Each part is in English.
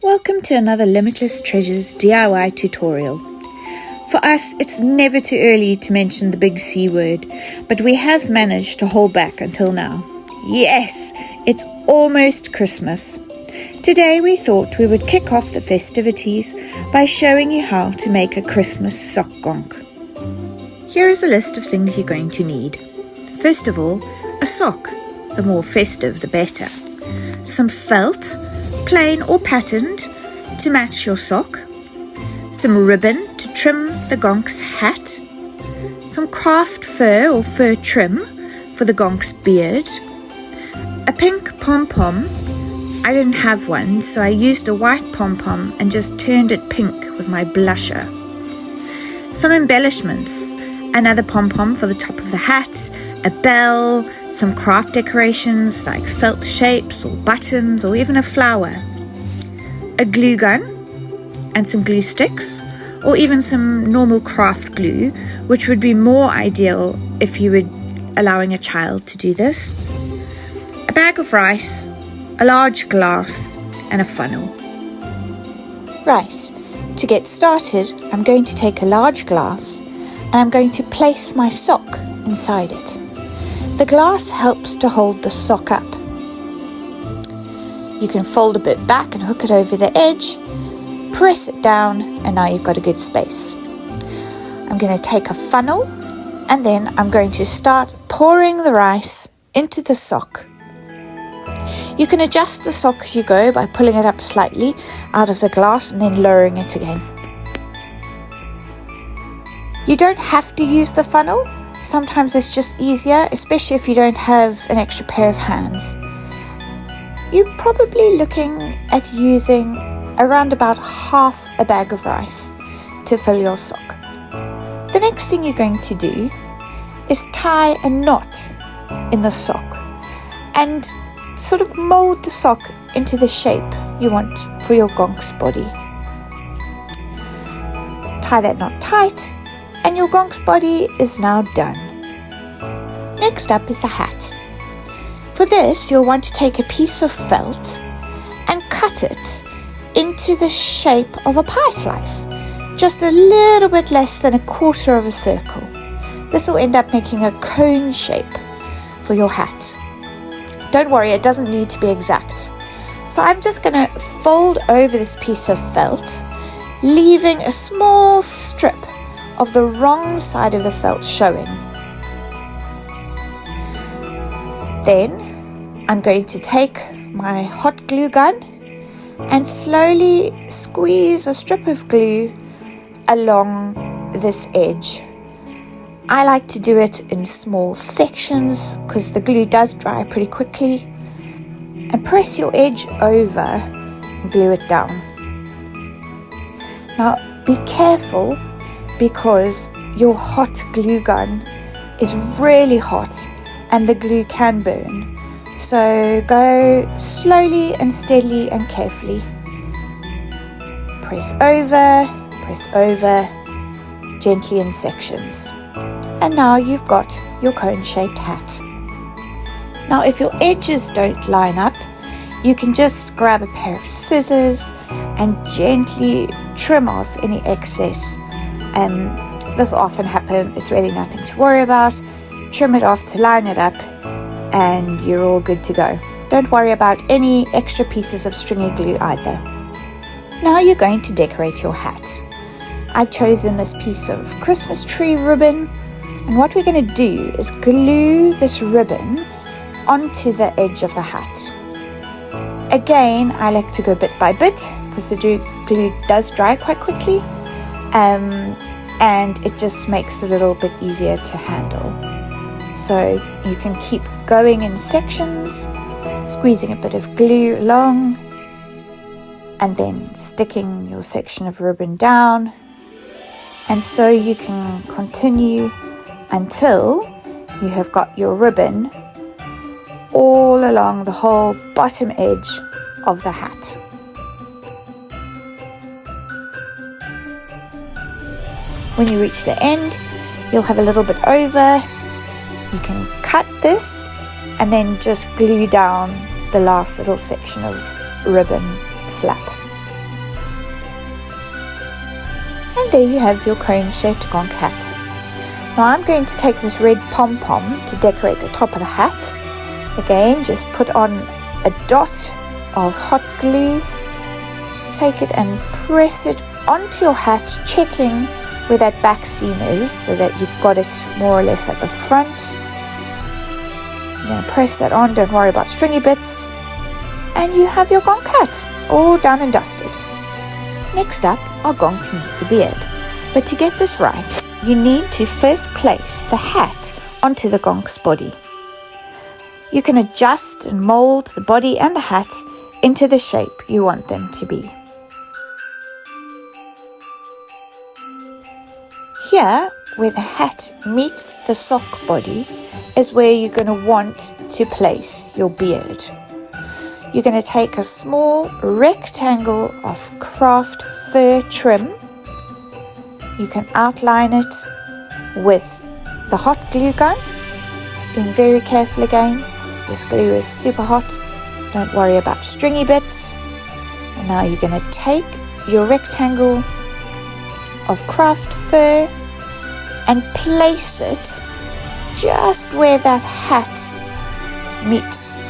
Welcome to another Limitless Treasures DIY tutorial. For us, it's never too early to mention the big C word, but we have managed to hold back until now. Yes, it's almost Christmas. Today we thought we would kick off the festivities by showing you how to make a Christmas sock gonk. Here is a list of things you're going to need. First of all, a sock. The more festive, the better. Some felt, plain or patterned, to match your sock. Some ribbon to trim the gonk's hat. Some craft fur or fur trim for the gonk's beard. A pink pom-pom. I didn't have one, so I used a white pom-pom and just turned it pink with my blusher. Some embellishments. Another pom-pom for the top of the hat. A bell. Some craft decorations like felt shapes or buttons or even a flower. A glue gun and some glue sticks, or even some normal craft glue, which would be more ideal if you were allowing a child to do this. A bag of rice, a large glass, and a funnel. Right, to get started, I'm going to take a large glass and I'm going to place my sock inside it. The glass helps to hold the sock up. You can fold a bit back and hook it over the edge, press it down, and now you've got a good space. I'm going to take a funnel and then I'm going to start pouring the rice into the sock. You can adjust the sock as you go by pulling it up slightly out of the glass and then lowering it again. You don't have to use the funnel. Sometimes it's just easier, especially if you don't have an extra pair of hands. You're probably looking at using around about half a bag of rice to fill your sock. The next thing you're going to do is tie a knot in the sock and sort of mold the sock into the shape you want for your gonk's body. Tie that knot tight and your gonk's body is now done. Next up is the hat. For this, you'll want to take a piece of felt and cut it into the shape of a pie slice, just a little bit less than a quarter of a circle. This will end up making a cone shape for your hat. Don't worry, it doesn't need to be exact. So I'm just going to fold over this piece of felt, leaving a small strip of the wrong side of the felt showing. Then I'm going to take my hot glue gun and slowly squeeze a strip of glue along this edge. I like to do it in small sections because the glue does dry pretty quickly. And press your edge over and glue it down. Now be careful, because your hot glue gun is really hot and the glue can burn. So go slowly and steadily and carefully. Press over, gently in sections. And now you've got your cone-shaped hat. Now if your edges don't line up, you can just grab a pair of scissors and gently trim off any excess. This will often happen. It's really nothing to worry about. Trim it off to line it up and you're all good to go. Don't worry about any extra pieces of stringy glue either. Now you're going to decorate your hat. I've chosen this piece of Christmas tree ribbon, and what we're going to do is glue this ribbon onto the edge of the hat. Again, I like to go bit by bit because the glue does dry quite quickly. And it just makes it a little bit easier to handle. So you can keep going in sections, squeezing a bit of glue along, and then sticking your section of ribbon down. And so you can continue until you have got your ribbon all along the whole bottom edge of the hat. When you reach the end, you'll have a little bit over. You can cut this and then just glue down the last little section of ribbon flap. And there you have your cone-shaped gonk hat. Now I'm going to take this red pom-pom to decorate the top of the hat. Again, just put on a dot of hot glue. Take it and press it onto your hat, checking where that back seam is so that you've got it more or less at the front. You're going to press that on, don't worry about stringy bits, and you have your gonk hat all done and dusted. Next up, our gonk needs a beard. But to get this right, you need to first place the hat onto the gonk's body. You can adjust and mold the body and the hat into the shape you want them to be. Here, where the hat meets the sock body, is where you're going to want to place your beard. You're going to take a small rectangle of craft fur trim. You can outline it with the hot glue gun, being very careful again, because this glue is super hot. Don't worry about stringy bits. And now you're going to take your rectangle of craft fur and place it just where that hat meets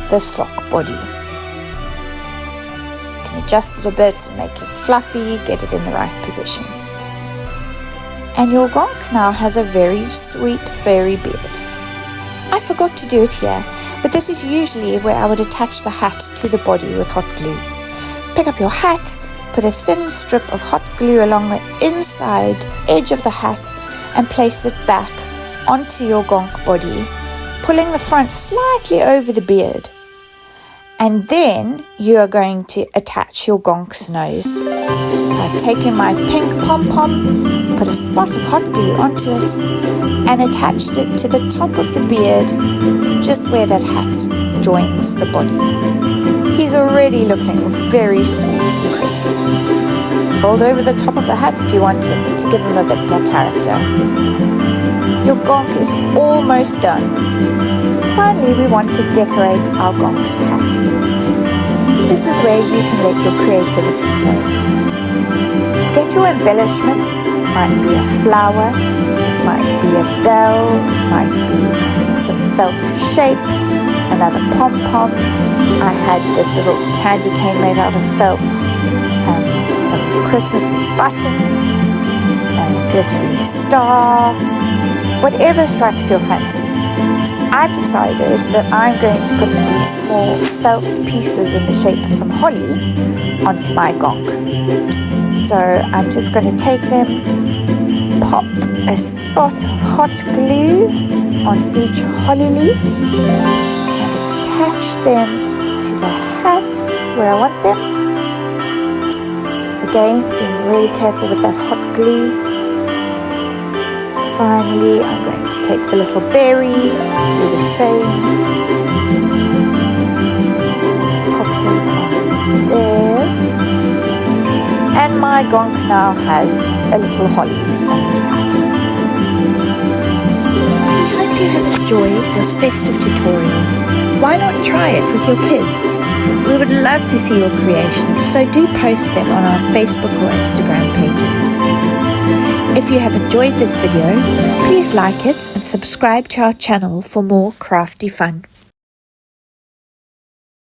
the sock body. You can adjust it a bit and make it fluffy, get it in the right position. And your gonk now has a very sweet furry beard. I forgot to do it here, but this is usually where I would attach the hat to the body with hot glue. Pick up your hat, put a thin strip of hot glue along the inside edge of the hat and place it back onto your gonk body, pulling the front slightly over the beard. And then you are going to attach your gonk's nose. So I've taken my pink pom-pom, put a spot of hot glue onto it, and attached it to the top of the beard, just where that hat joins the body. He's already looking very sweet and Christmassy. Fold over the top of the hat if you want him, to give him a bit more character. Your gonk is almost done. Finally, we want to decorate our gonk's hat. This is where you can let your creativity flow. Get your embellishments. It might be a flower, it might be a bell, it might be some felt shapes, another pom-pom. I had this little candy cane made out of felt, some Christmassy buttons, a glittery star, whatever strikes your fancy. I've decided that I'm going to put these small felt pieces in the shape of some holly onto my gonk. So I'm just going to take them, pop a spot of hot glue on each holly leaf and attach them to the hat where I want them. Again, being really careful with that hot glue. Finally, I'm going to take the little berry, do the same, pop him on there, and my gonk now has a little holly on his hat. I hope you have enjoyed this festive tutorial. Why not try it with your kids? We would love to see your creations, so do post them on our Facebook or Instagram pages. If you have enjoyed this video, please like it and subscribe to our channel for more crafty fun.